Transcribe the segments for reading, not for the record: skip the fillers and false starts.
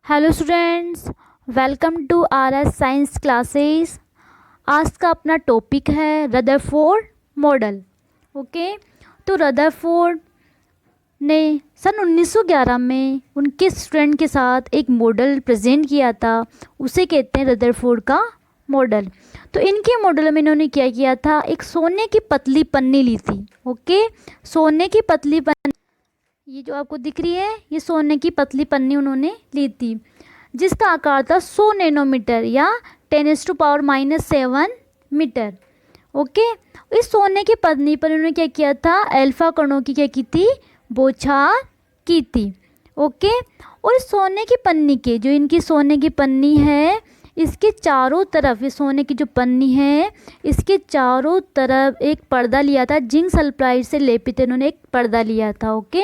Hello students, welcome to R S science classes. आज का अपना टॉपिक है रदरफोर्ड मॉडल। ओके, तो रदरफोर्ड ने सन 1911 में उनके स्टूडेंट के साथ एक मॉडल प्रेजेंट किया था, उसे कहते हैं रदरफोर्ड का मॉडल। तो इनके मॉडल में इन्होंने क्या किया था, एक सोने की पतली पन्नी ली थी। ओके, सोने की पतली पन्नी, ये जो आपको दिख रही है, ये सोने की पतली पन्नी उन्होंने ली थी, जिसका आकार था 100 नैनोमीटर या 10⁻⁻7 मीटर। ओके, इस सोने की पन्नी पर उन्होंने क्या किया था, अल्फा कणों की क्या की थी, बौछार की थी। ओके, और इस सोने की पन्नी के, जो इनकी सोने की पन्नी है, इसके चारों तरफ, ये सोने की जो पन्नी है, इसके चारों तरफ एक पर्दा लिया था, जिंक सल्फाइड से लेपित इन्होंने एक पर्दा लिया था। ओके,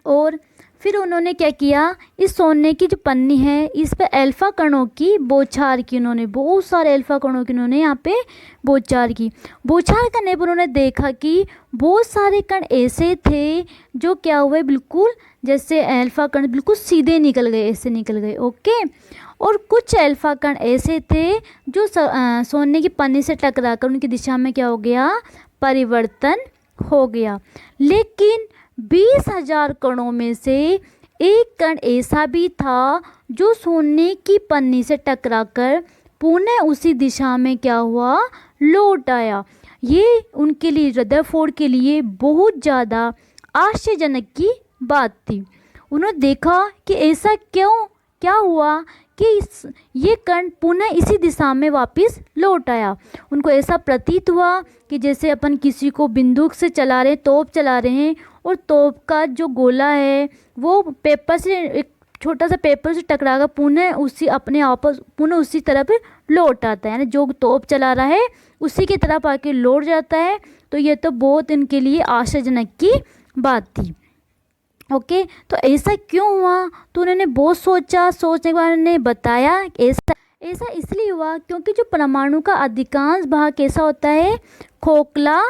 और फिर उन्होंने क्या किया, इस सोने की जो पन्नी है, इस पे अल्फा कणों की बौछार की, उन्होंने बहुत सारे अल्फा कणों की उन्होंने यहाँ पे बौछार की। बौछार करने पर उन्होंने देखा कि बहुत सारे कण ऐसे थे जो क्या हुए, बिल्कुल जैसे अल्फा कण बिल्कुल सीधे निकल गए, ऐसे निकल गए। ओके, और कुछ अल्फा कण ऐसे थे जो सोने की पन्नी से टकराकर उनकी दिशा में क्या हो गया, परिवर्तन हो गया। लेकिन 20,000 कणों में से एक कण ऐसा भी था जो सोने की पन्नी से टकराकर पुनः उसी दिशा में क्या हुआ, लौट आया। ये उनके लिए, रदरफोर्ड के लिए बहुत ज़्यादा आश्चर्यजनक की बात थी। उन्होंने देखा कि ऐसा क्यों, क्या हुआ कि ये कण पुनः इसी दिशा में वापस लौट आया। उनको ऐसा प्रतीत हुआ कि जैसे अपन किसी को बंदूक से चला रहे, तोप चला रहे हैं, और तोप का जो गोला है वो पेपर से, एक छोटा सा पेपर से टकराकर पुनः उसी अपने आपस पुनः उसी तरफ लौट आता है, यानी जो तोप चला रहा है उसी की तरफ आके लौट जाता है। तो ये तो बहुत इनके लिए आश्चर्यजनक की बात थी। ओके, तो ऐसा क्यों हुआ, तो उन्होंने बहुत सोचा, सोचने के बाद उन्होंने बताया ऐसा ऐसा इसलिए हुआ क्योंकि जो परमाणु का अधिकांश भाग कैसा होता है, खोखला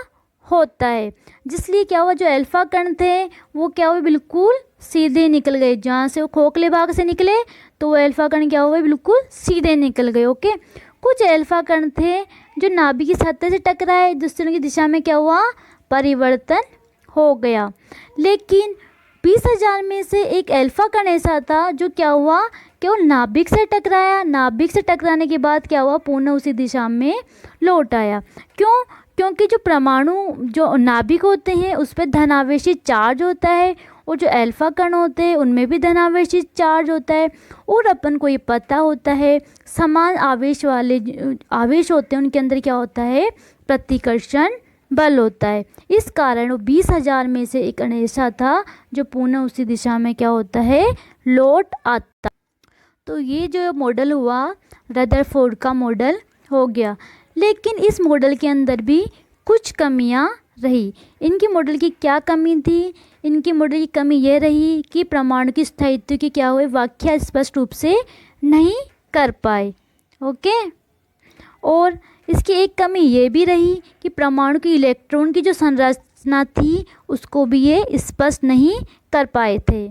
होता है। जिसलिए क्या हुआ, जो अल्फा कण थे वो क्या हुए, बिल्कुल सीधे निकल गए। जहाँ से वो खोखले भाग से निकले तो वो अल्फा कण क्या हुए, बिल्कुल सीधे निकल गए। ओके, कुछ अल्फा कण थे जो नाभिक की सतह से टकराए, दूसरे की दिशा में क्या हुआ, परिवर्तन हो गया। लेकिन 20,000 में से एक अल्फा कण ऐसा था जो क्या हुआ, केवल नाभिक से टकराया। नाभिक से टकराने के बाद क्या हुआ, पुनः उसी दिशा में लौट आया। क्यों, क्योंकि जो परमाणु, जो नाभिक होते हैं उस पर धनावेशी चार्ज होता है, और जो अल्फा कण होते हैं उनमें भी धनावेशी चार्ज होता है। और अपन को ये पता होता है, समान आवेश वाले आवेश होते हैं उनके अंदर क्या होता है, प्रतिकर्षण बल होता है। इस कारण वो 20,000 में से एक कण ऐसा था जो पुनः उसी दिशा में क्या होता है, लौट आता। तो ये जो मॉडल हुआ, रदरफोर्ड का मॉडल हो गया। लेकिन इस मॉडल के अंदर भी कुछ कमियां रही। इनकी मॉडल की क्या कमी थी, इनकी मॉडल की कमी ये रही कि परमाणु की स्थायित्व की क्या हुए, व्याख्या स्पष्ट रूप से नहीं कर पाए। ओके, और इसकी एक कमी ये भी रही कि परमाणु की इलेक्ट्रॉन की जो संरचना थी उसको भी ये स्पष्ट नहीं कर पाए थे।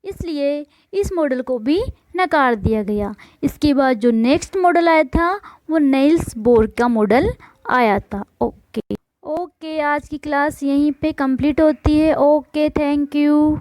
इसलिए इस मॉडल को भी नकार दिया गया। इसके बाद जो नेक्स्ट मॉडल आया था वो नील्स बोर का मॉडल आया था। ओके, आज की क्लास यहीं पे कंप्लीट होती है। Okay, thank you.